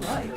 Right.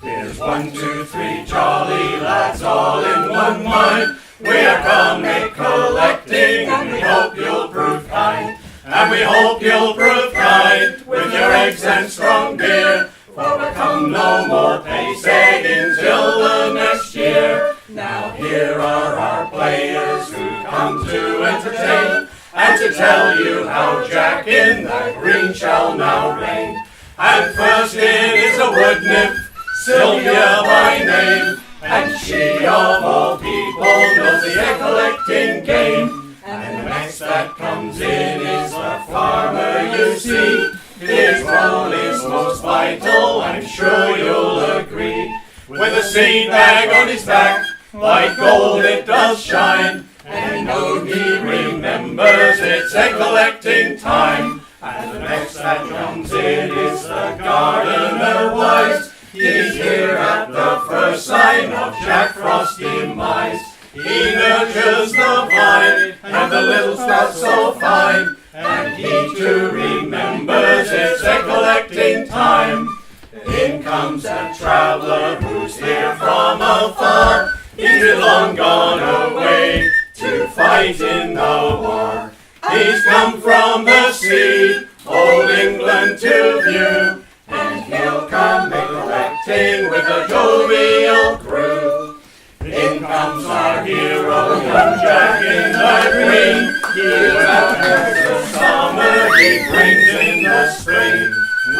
Here's 1, 2, 3 jolly lads all in one mind. We are come collecting, and we hope you'll prove kind. And we hope you'll prove kind with your eggs and strong beer. For we come no more paysagging till the next year. Now here are our players who come to entertain, and to tell you how Jack in the green shall now reign. And first in is a wood nymph, Sylvia by name, and she of all people knows the egg collecting game. And the next that comes in is the farmer you see. His role is most vital, I'm sure you'll agree. With a seed bag on his back, like gold it does shine. And know he remembers it's egg collecting time. And the next that comes in is the gardener wise. He's here at the first sign of Jack Frost's demise. He nurtures the vine and the little sprouts so fine. And he too remembers it's egg collecting time. In comes a traveler who's here from afar. He's been long gone away to fight in the war. He's come from the sea, old England to view, and he'll come collecting with a jovial crew. In comes our hero, young Jack in the green. He gathers the summer, he brings in the spring.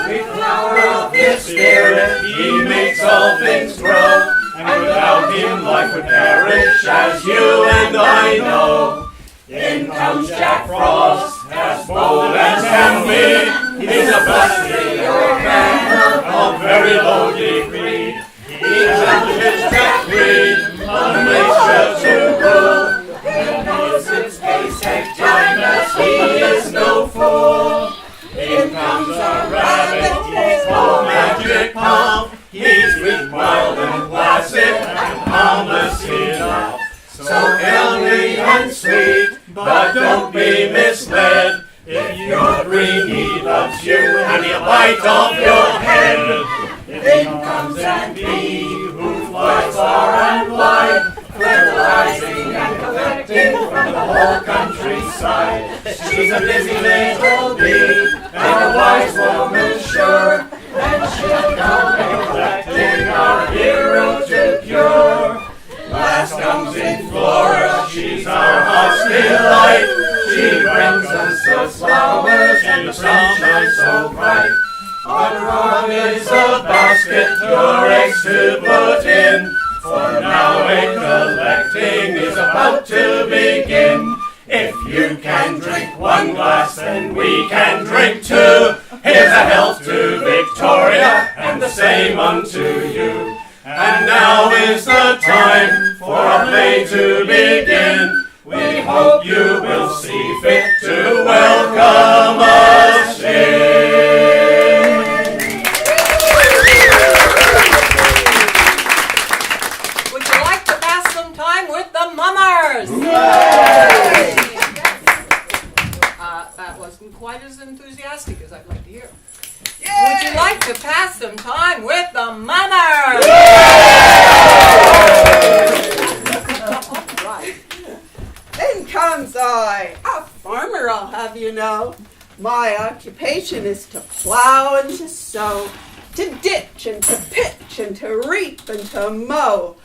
With the power of his spirit, he makes all things grow. And without him, life would perish, as you and I know. In comes Jack Frost, as bold as can be. He's a busty old man of very low degree. He challenges Jack Reed on nature to rule. And knows its basic time as he is no fool. In comes a rabbit, he's no magic pump. He's weak, wild, and placid, and harmless enough. So healthy and sweet, but don't be misled. If you're green, he loves you, and he'll bite off your head. In comes Aunt Bee, who flies far and wide, fertilizing and collecting from the whole countryside. She's a busy little bee, and a wise woman sure, and she'll come collecting our hero to cure. Last comes in Flora, she's our heart's delight. She brings us the flowers and the sunshine so bright. On her arm is a basket, your eggs to put in. For now egg collecting is about to begin. If you can drink one glass, then we can drink two. Here's a health to Victoria, and the same unto you. And now is the time for our play to begin. We hope you will see fit to welcome us in. Would you like to pass some time with the mummers? That wasn't quite as enthusiastic as I'd like to hear. Would you like to pass some time with the mummers? Right. In comes I, a farmer I'll have you know. My occupation is to plow and to sow, to ditch and to pitch and to reap and to mow.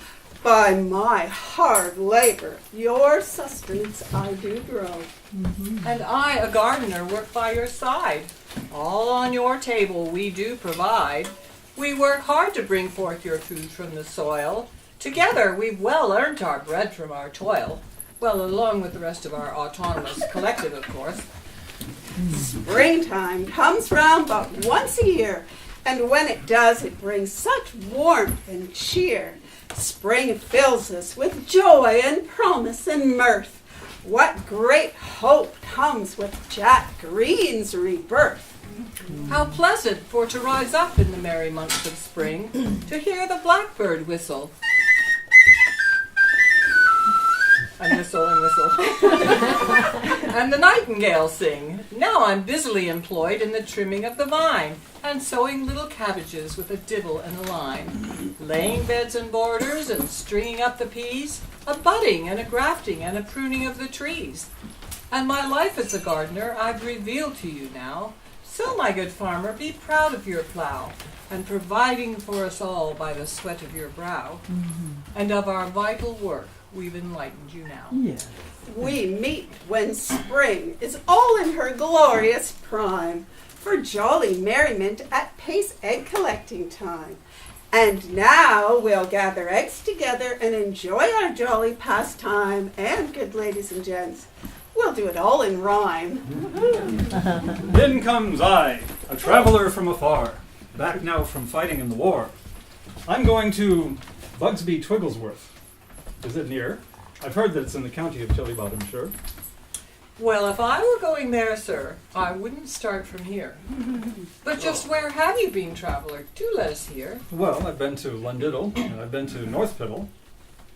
By my hard labor, your sustenance I do grow. And I, a gardener, work by your side, all on on your table we do provide. We work hard to bring forth your food from the soil. Together we've well earned our bread from our toil. Well, along with the rest of our autonomous collective, of course. Springtime comes round but once a year, and when it does, it brings such warmth and cheer. Spring fills us with joy and promise and mirth. What great hope comes with Jack Green's rebirth. How pleasant for to rise up in the merry months of spring, to hear the blackbird whistle. And whistle and whistle. And the nightingale sing. Now I'm busily employed in the trimming of the vine, and sowing little cabbages with a dibble and a line, laying beds and borders and stringing up the peas, a budding and a grafting and a pruning of the trees. And my life as a gardener I've revealed to you now. So, my good farmer, be proud of your plow, and providing for us all by the sweat of your brow, and of our vital work we've enlightened you now. Yes. We meet when spring is all in her glorious prime, for jolly merriment at Pace egg collecting time. And now we'll gather eggs together and enjoy our jolly pastime. And, good ladies and gents, we'll do it all in rhyme. In comes I, a traveler from afar, back now from fighting in the war. I'm going to Bugsby Twigglesworth. Is it near? I've heard that it's in the county of Chilliwack, I'm sure. Well, if I were going there, sir, I wouldn't start from here. But just where have you been, traveler? Do let us hear. Well, I've been to Lundiddle, and I've been to North Piddle,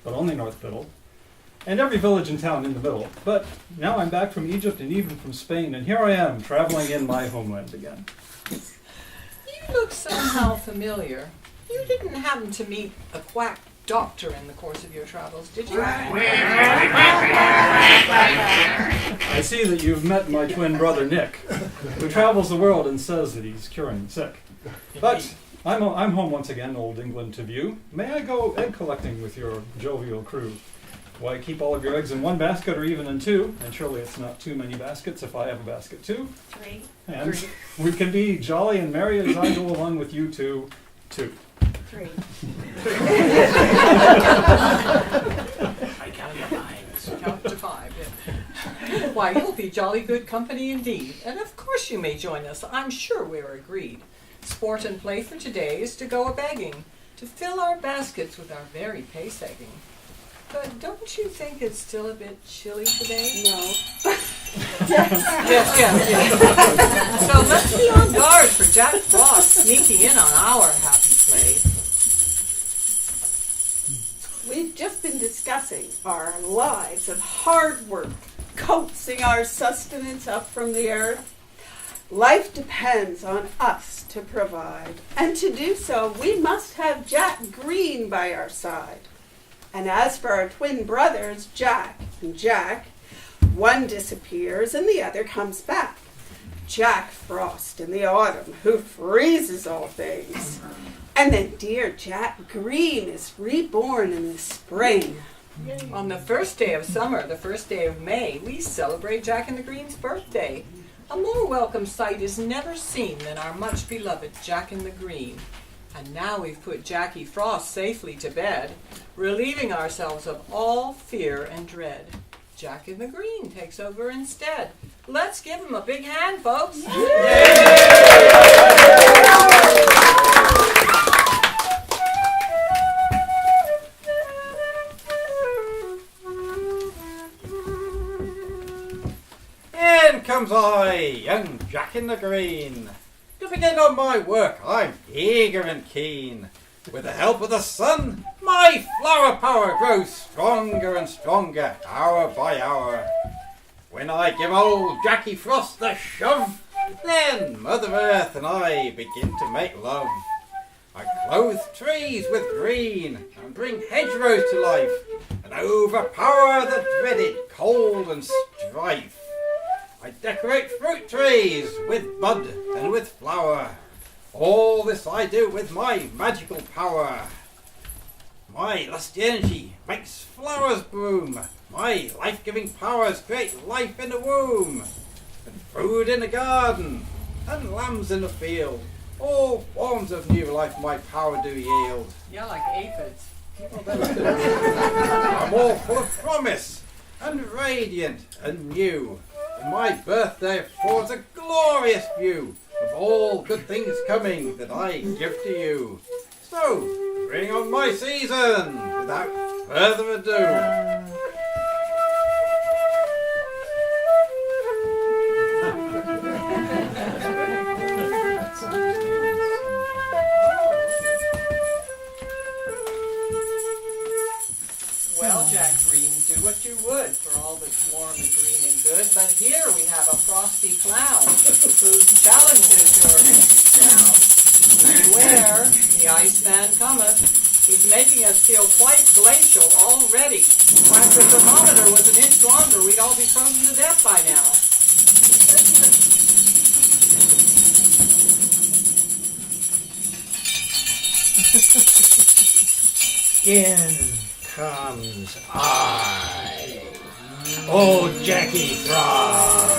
but only North Piddle, and every village and town in the middle. But now I'm back from Egypt and even from Spain, and here I am, traveling in my homeland again. You look somehow familiar. You didn't happen to meet a quack doctor in the course of your travels, did you? I see that you've met my twin brother Nick, who travels the world and says that he's curing the sick. But I'm home once again, old England to view. May I go egg collecting with your jovial crew? Why, keep all of your eggs in one basket or even in two, and surely it's not too many baskets if I have a basket too. 3. And we can be jolly and merry as I go along with you two. 3. I count to 5. Count to 5. Yeah. Why, you'll be jolly good company indeed. And of course you may join us. I'm sure we're agreed. Sport and play for today is to go a-begging, to fill our baskets with our very pace egging. But don't you think it's still a bit chilly today? No. Yes. So let's be on guard for Jack Frost sneaking in on our happy play. We've just been discussing our lives of hard work, coaxing our sustenance up from the earth. Life depends on us to provide, and to do so, we must have Jack Green by our side. And as for our twin brothers, Jack and Jack, one disappears and the other comes back. Jack Frost in the autumn, who freezes all things. And then dear Jack Green is reborn in the spring. On the first day of summer, the first day of May, we celebrate Jack and the Green's birthday. A more welcome sight is never seen than our much beloved Jack and the Green. And now we've put Jackie Frost safely to bed, relieving ourselves of all fear and dread. Jack and the Green takes over instead. Let's give him a big hand, folks. In comes I, young Jack in the Green. To begin on my work, I'm eager and keen. With the help of the sun, my flower power grows stronger and stronger, hour by hour. When I give old Jackie Frost the shove, then Mother Earth and I begin to make love. I clothe trees with green and bring hedgerows to life, and overpower the dreaded cold and strife. I decorate fruit trees with bud and with flower. All this I do with my magical power. My lusty energy makes flowers bloom. My life-giving powers create life in the womb, and food in the garden, and lambs in the field. All forms of new life my power do yield. Yeah, like aphids. I'm all full of promise, and radiant and new. And my birthday affords a glorious view of all good things coming that I give to you. So, bring on my season without further ado. Well, Jack Green, do what you would for all that's warm and green and good, but here we have a frosty clown who challenges your empty crown. Beware, the ice man cometh. He's making us feel quite glacial already. Why, if the thermometer was an inch longer, we'd all be frozen to death by now. In comes I, old Jackie Frog.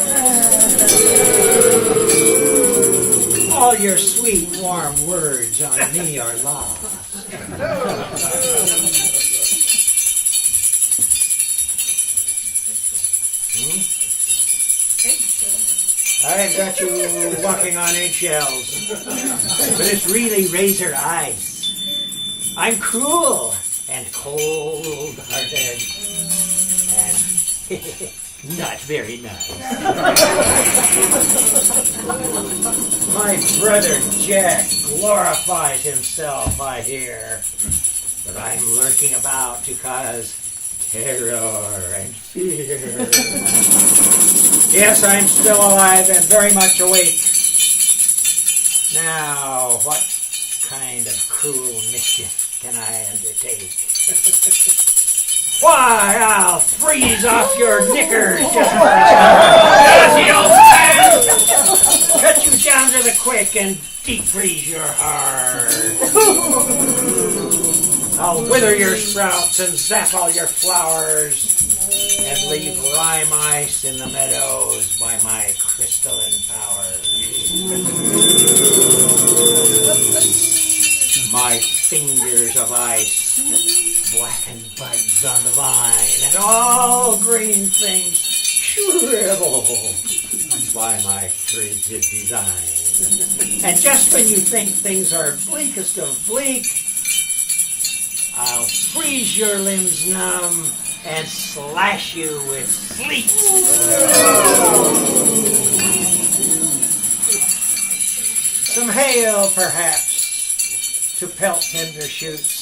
All your sweet, warm words on me are lost. I've got you walking on eggshells, but it's really razor ice. I'm cruel and cold-hearted and not very nice. My brother Jack glorifies himself, I hear, but I'm lurking about to cause terror and fear. Yes, I'm still alive and very much awake. Now, what kind of cruel mischief can I undertake? Why, I'll freeze off your knickers just for a cut you down to the quick and deep freeze your heart. I'll wither your sprouts and zap all your flowers and leave lime ice in the meadows by my crystalline powers. My fingers of ice blacken buds on the vine, and all green things shrivel by my frigid design. And just when you think things are bleakest of bleak, I'll freeze your limbs numb and slash you with sleet. Some hail, perhaps, to pelt tender shoots,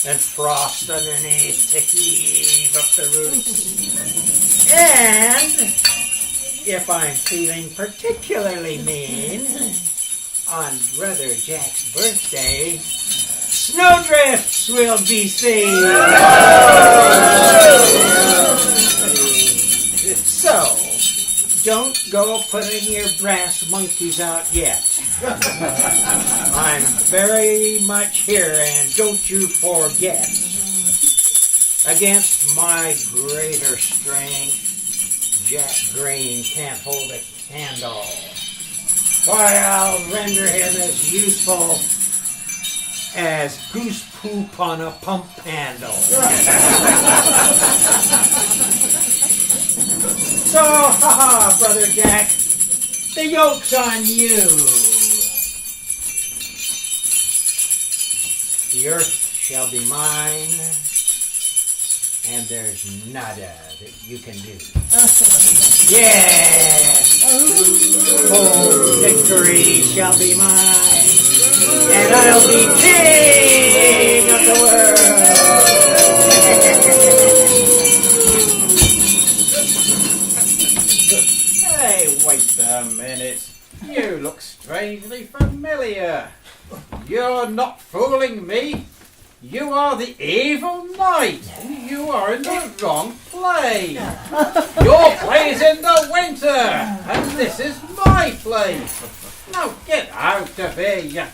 and frost underneath to heave up the roots. And if I'm feeling particularly mean, on Brother Jack's birthday, snowdrifts will be seen. So, don't go putting your brass monkeys out yet. I'm very much here, and don't you forget, against my greater strength, Jack Green can't hold a candle. Why, I'll render him as useful as goose poop on a pump handle. So, haha, Brother Jack, the yoke's on you. The earth shall be mine, and there's nada that you can do. Yes! Full victory shall be mine, and I'll be king of the world. Hey, wait a minute. You look strangely familiar. You're not fooling me. You are the evil knight. You are in the wrong play. Your play's in the winter, and this is my play. Now get out of here, you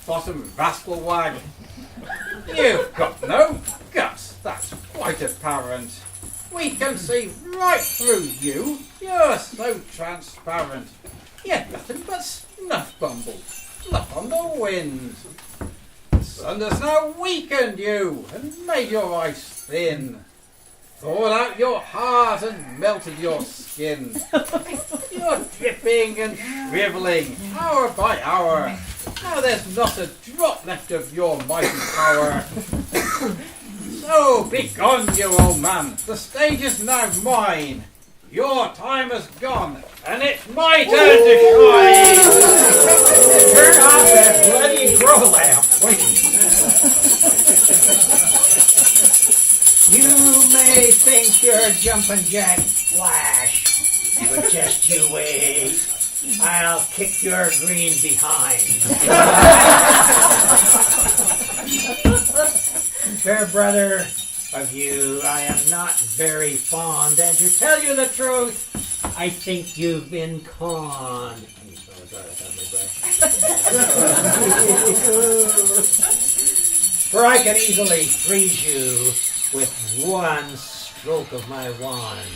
bottom rascal wag. You've got no guts, that's quite apparent. We can see right through you. You're so transparent. You're nothing but Nuff bumble, fluff on the wind. The sun has now weakened you and made your ice thin. Thawed out your heart and melted your skin. You're dripping and shrivelling, hour by hour. Now there's not a drop left of your mighty power. So be gone, you old man. The stage is now mine. Your time has gone, and it's my turn to shine. Turn off that bloody grow lamp, please. You may think you're jumping Jack Flash, but just you wait. I'll kick your green behind. Fair brother of you, I am not very fond, and to tell you the truth, I think you've been conned. For I can easily freeze you with one stroke of my wand.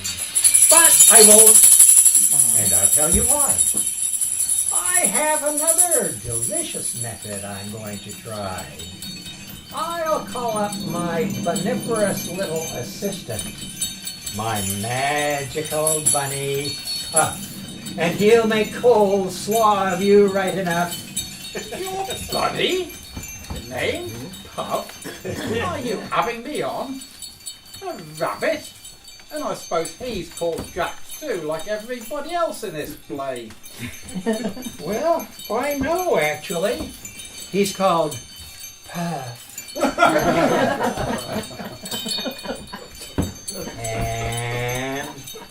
But I won't, and I'll tell you why. I have another delicious method I'm going to try. I'll call up my benevolent little assistant, my magical bunny, and he'll make coleslaw of you right enough. Your bunny? The name? Pup? Are you having me on? A rabbit? And I suppose he's called Jack too, like everybody else in this play. Well, why no, actually. He's called Puff. And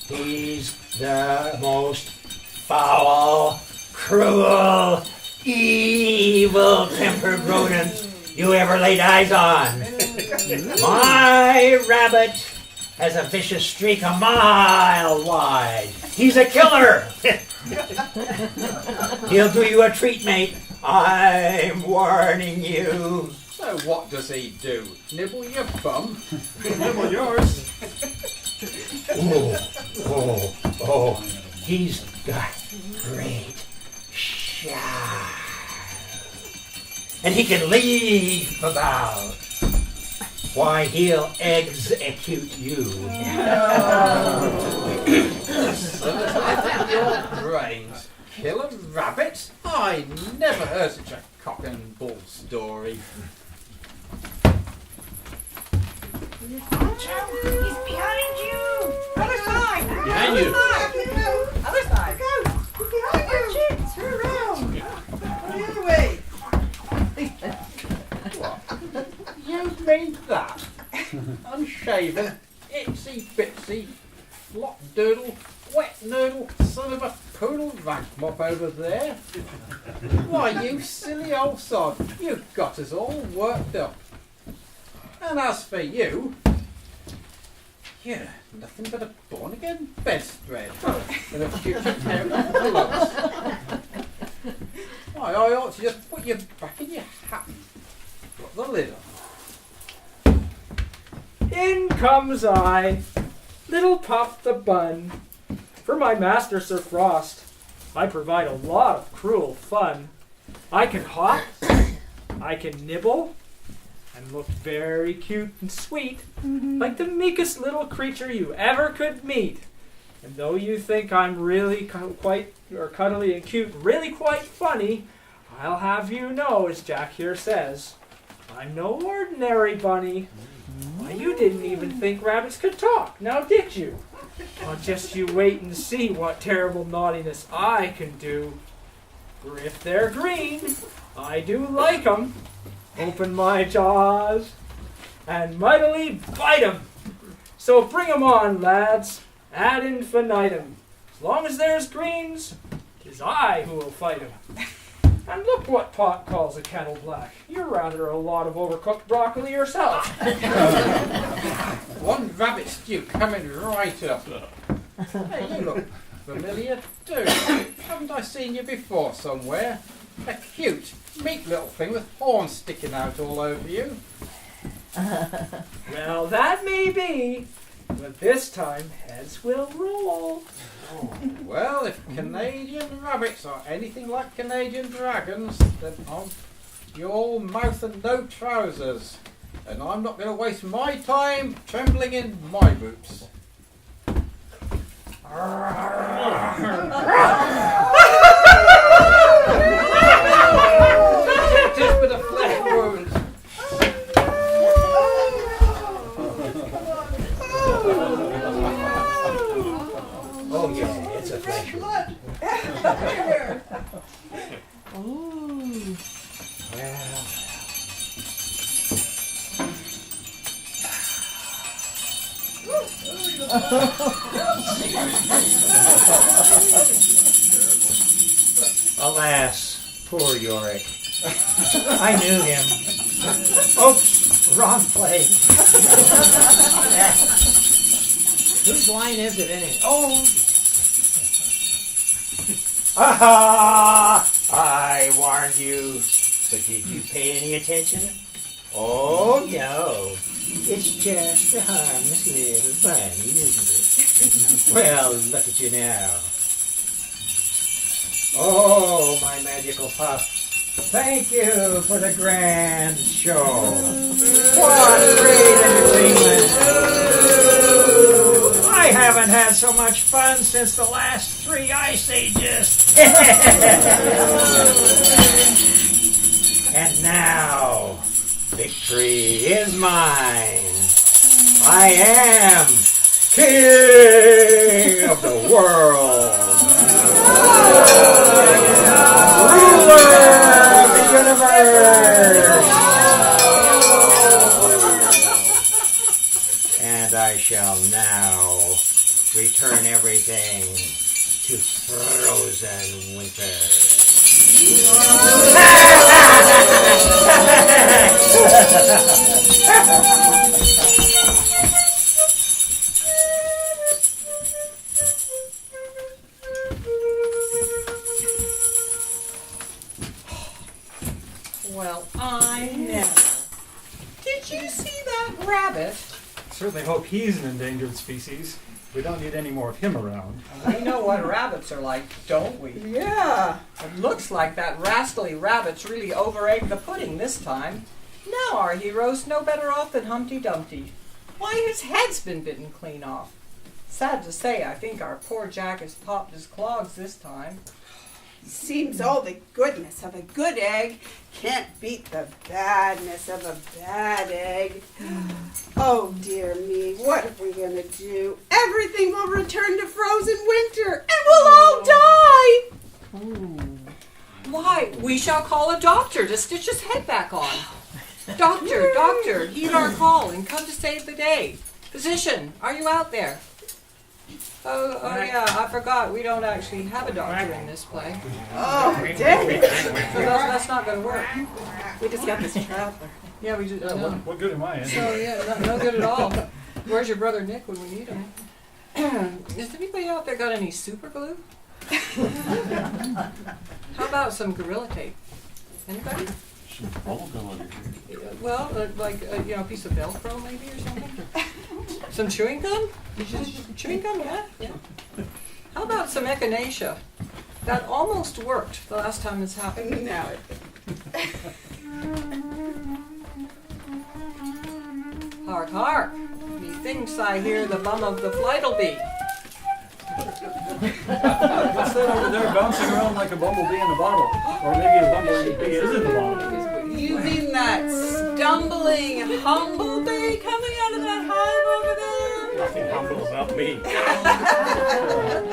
he's the most foul, cruel, evil-tempered rodent you ever laid eyes on. My rabbit has a vicious streak a mile wide. He's a killer. He'll do you a treat, mate. I'm warning you. So what does he do? Nibble your bum? Nibble yours. Oh, he's got great shine. And he can leap about. Why, he'll execute you. Your brains. Kill a rabbit? I never heard such a cock and bull story. Watch out! He's behind you! Other side! Behind you. Other side! Go! He's behind you! Turn around! The other way! You mean that? Unshaven, itsy bitsy, flop doodle, wet noodle, son of a poodle rank mop over there? Why, you silly old sod, you've got us all worked up. And as for you, you're nothing but a born-again bedspread and a future pair of gloves. Why, I ought to just put you back in your hat. Put the lid on. In comes I, little Puff the Bun. For my master Sir Frost, I provide a lot of cruel fun. I can hop, I can nibble, and look very cute and sweet, like the meekest little creature you ever could meet. And though you think I'm really quite cuddly and cute, really quite funny, I'll have you know, as Jack here says, I'm no ordinary bunny. Why, you didn't even think rabbits could talk, now did you? Well, just you wait and see what terrible naughtiness I can do. For if they're green, I do like 'em. Open my jaws and mightily bite 'em. So bring 'em on, lads, ad infinitum. As long as there's greens, 'tis I who will fight 'em. And look what Pot calls a kettle black. You're rather a lot of overcooked broccoli yourself. One rabbit stew coming right up. Hey, you look familiar too. Haven't I seen you before somewhere? A cute, meek little thing with horns sticking out all over you. Well, that may be, But this time, heads will roll. Well, if Canadian rabbits are anything like Canadian dragons, then I'm your mouth and no trousers. And I'm not going to waste my time trembling in my boots. Just with a flesh wound. Oh yeah, it's a flesh wound. Well, alas, poor Yorick. I knew him. Oops, wrong place. Whose line is it anyway? Oh! Aha! I warned you. But did you pay any attention? Oh, no. It's just a harmless little bunny, isn't it? Well, look at you now. Oh, my magical puff. Thank you for the grand show. What great entertainment. I haven't had so much fun since the last 3 ice ages. And now, victory is mine. I am King of the world. Ruler of the universe. And I shall now return everything to frozen winter. Well, I never. Did you see that rabbit? Certainly hope he's an endangered species. We don't need any more of him around. We know what rabbits are like, don't we? Yeah. It looks like that rascally rabbit's really over-egged the pudding this time. Now our hero's no better off than Humpty Dumpty. Why, his head's been bitten clean off. Sad to say, I think our poor Jack has popped his clogs this time. Seems all the goodness of a good egg can't beat the badness of a bad egg. Oh dear me, what are we gonna do? Everything will return to frozen winter and we'll all die! Why, we shall call a doctor to stitch his head back on. Doctor, doctor, heed our call and come to save the day. Physician, are you out there? Oh yeah, I forgot. We don't actually have a doctor in this play. Oh, dang it. So that's not going to work. We just got this traveler. Yeah, we just. Yeah, no. what good am I in? So yeah, no good at all. Where's your brother Nick when we need him? Has anybody out there got any super glue? How about some Gorilla Tape? Anybody? Well, like a piece of Velcro maybe or something. Some chewing gum? Chewing gum, yeah. How about some echinacea? That almost worked the last time this happened. Now it Hark, hark! Methinks I hear the bum of the flight'll be. What's that over there bouncing around like a bumblebee in a bottle? Or maybe a bumblebee is in the bottle. You mean that stumbling humblebee coming out of that hive over there? Nothing humble about me.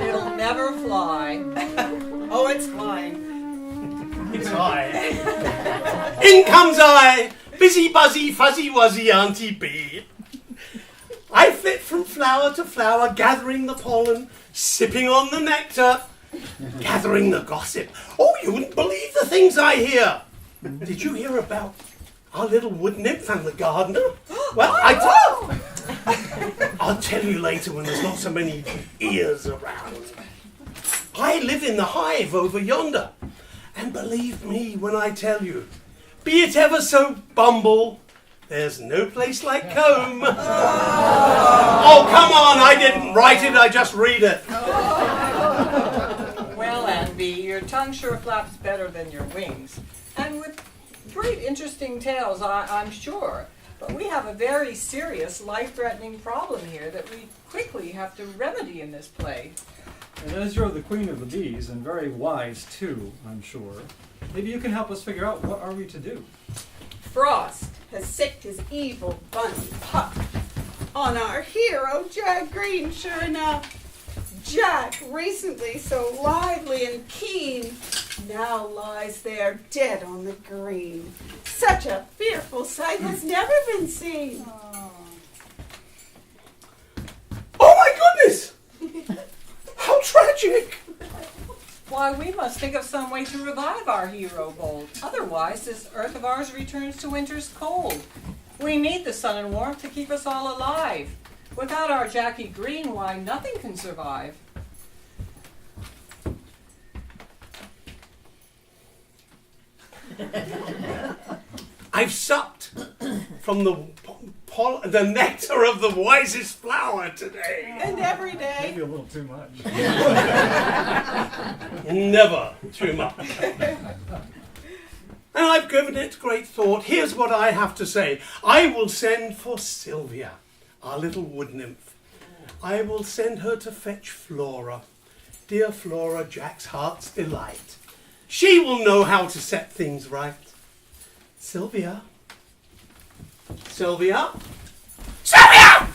It'll never fly. Oh, it's flying. It's I. In comes I, busy, buzzy, fuzzy, wuzzy, Auntie Bee. I flit from flower to flower, gathering the pollen, sipping on the nectar, gathering the gossip. Oh, you wouldn't believe the things I hear. Did you hear about our little wood nymph and the gardener? Well, I'll tell you later when there's not so many ears around. I live in the hive over yonder. And believe me when I tell you, be it ever so bumble, There's no place like home. Oh, come on, I didn't write it, I just read it. Well, Anby, your tongue sure flaps better than your wings. And with great interesting tales, I'm sure. But we have a very serious, life-threatening problem here that we quickly have to remedy in this play. And as you're the queen of the bees, and very wise too, I'm sure, maybe you can help us figure out what are we to do. Frost has sicked his evil bunny pup on our hero, Jack Green, sure enough. Jack, recently so lively and keen, now lies there dead on the green. Such a fearful sight has never been seen. Oh my goodness! How tragic! Why, we must think of some way to revive our hero bold. Otherwise, this earth of ours returns to winter's cold. We need the sun and warmth to keep us all alive. Without our Jackie Green, why, nothing can survive. I've supped from the nectar of the wisest flower today. And every day. Maybe a little too much. Never too much. And I've given it great thought. Here's what I have to say. I will send for Sylvia, our little wood nymph. I will send her to fetch Flora. Dear Flora, Jack's heart's delight. She will know how to set things right. Sylvia. Sylvia? Sylvia!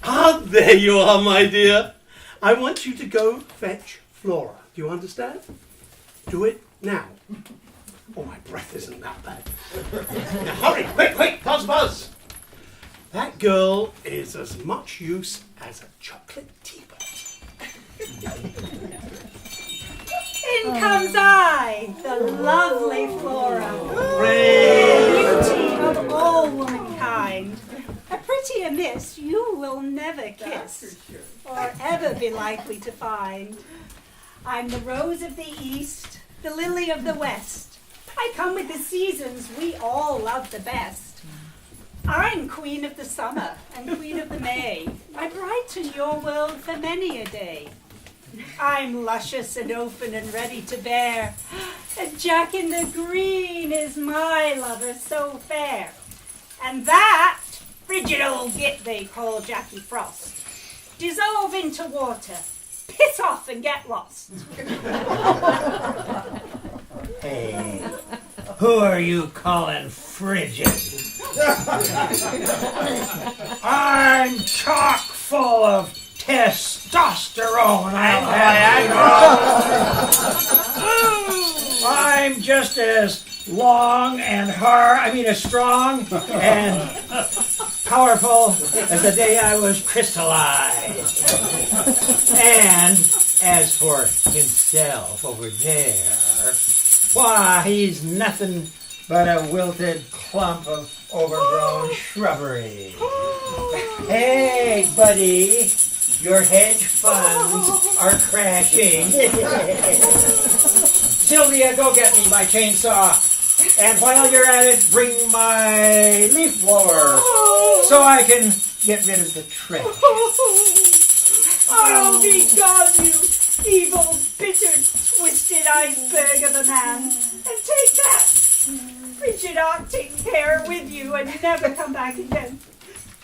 Ah, there you are, my dear. I want you to go fetch Flora. Do you understand? Do it now. Oh, my breath isn't that bad. Now, hurry, quick, buzz. That girl is as much use as a chocolate teapot. In comes I, the lovely Flora, beauty of all womankind. A prettier miss you will never kiss, or ever be likely to find. I'm the rose of the east, the lily of the west. I come with the seasons we all love the best. I'm queen of the summer and queen of the May. I brighten your world for many a day. I'm luscious and open and ready to bear. And Jack in the Green is my lover so fair. And that frigid old git they call Jackie Frost. Dissolve into water, piss off and get lost. Hey, who are you calling frigid? I'm chock full of testosterone. I'm just as long and as strong and powerful as the day I was crystallized. And as for himself over there, why, he's nothing but a wilted clump of overgrown shrubbery. Hey, buddy, your hedge funds are crashing. Sylvia, go get me my chainsaw. And while you're at it, bring my leaf blower so I can get rid of the trash. Oh, be gone, you evil, bitter, twisted iceberg of a man. And take that frigid Arctic hair with you and never come back again.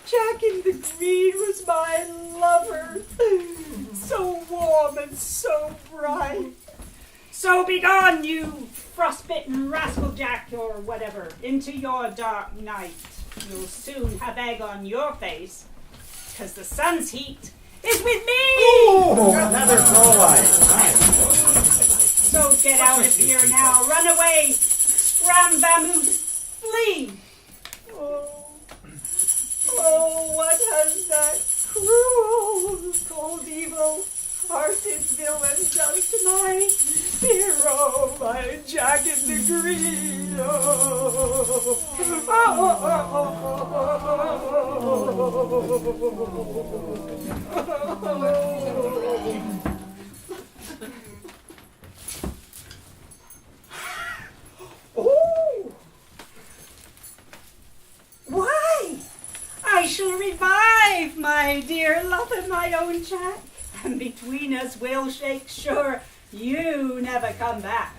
Jack in the Green was my lover, so warm and so bright. So be gone, you frostbitten rascal Jack or whatever, into your dark night. You'll soon have egg on your face, 'cause the sun's heat is with me! Ooh, another crowline. So get out of here now, run away, scram vamoose, flee! Oh, what has that cruel, cold, evil-hearted villain done to my hero, my Jack in the Green? my dear love and my own Jack, and between us we'll shake sure you never come back.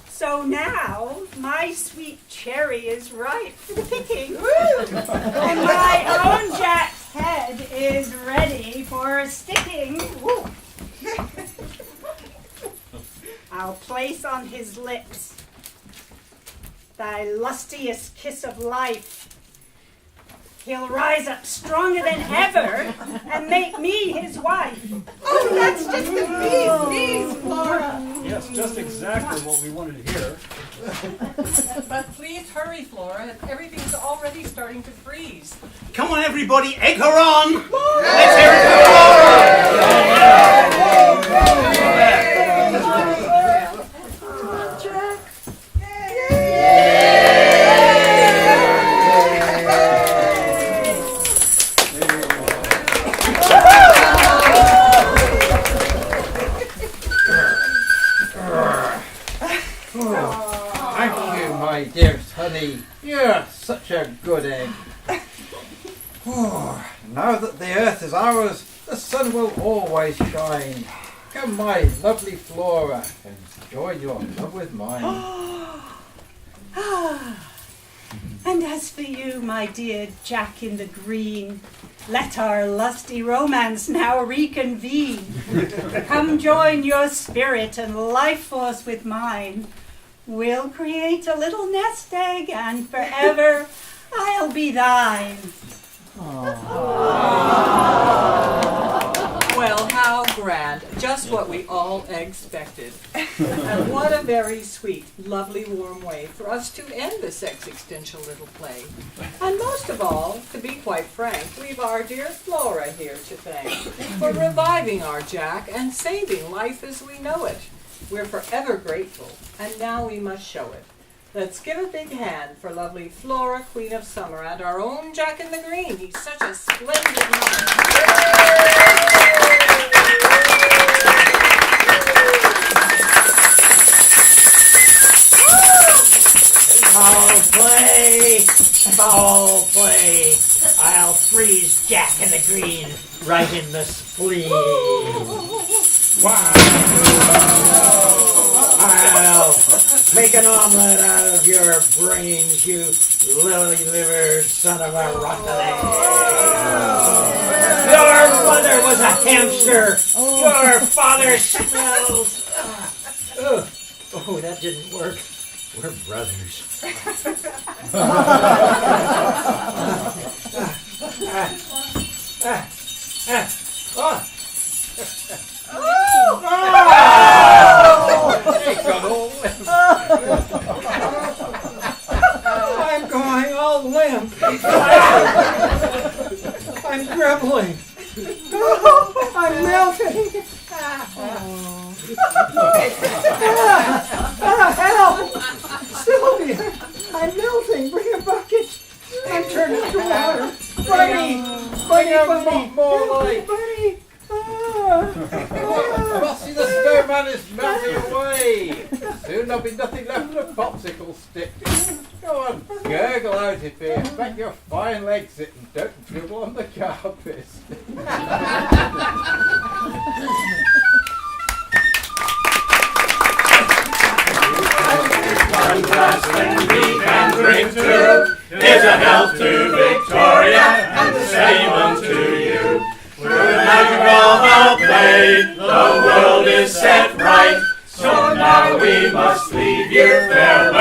So now my sweet cherry is ripe for the picking, and my own Jack's head is ready for sticking. Woo. I'll place on his lips thy lustiest kiss of life. He'll rise up stronger than ever and make me his wife. Oh, that's just the bee's knees, Flora. Yes, just exactly what we wanted to hear. But please hurry, Flora. Everything's already starting to freeze. Come on, everybody, egg her on! Let's hear it for My dearest honey, you're such a good egg. Now that the earth is ours, the sun will always shine. Come, my lovely Flora, and join your love with mine. And as for you, my dear Jack in the Green, let our lusty romance now reconvene. Come join your spirit and life force with mine. We'll create a little nest egg, and forever I'll be thine. Well, how grand. Just what we all expected. And what a very sweet, lovely, warm way for us to end this existential little play. And most of all, to be quite frank, we've our dear Flora here to thank for reviving our Jack and saving life as we know it. We're forever grateful, and now we must show it. Let's give a big hand for lovely Flora, Queen of Summer, and our own Jack in the Green. He's such a splendid mother. Foul play! Foul play! I'll freeze Jack in the Green right in the spleen. Wow! I'll make an omelet out of your brains, you lily-livered son of a rotten egg. Your mother was a hamster. Your father smells. Oh, that didn't work. We're brothers. I'm going all limp. I'm trembling. I'm melting. Help! Sylvia, I'm melting. Bring a bucket. I'm turning to water. Bunny! More light. Bunny! Frosty the Snowman is melting away. Soon there'll be nothing left but a popsicle stick. Go on, gurgle out of here. Back your fine legs it and don't dribble on the carpet. One glass and we can drink too. Here's a health to Victoria and the same unto you. We're magic of our play, the world is set right. So now we must leave you, farewell.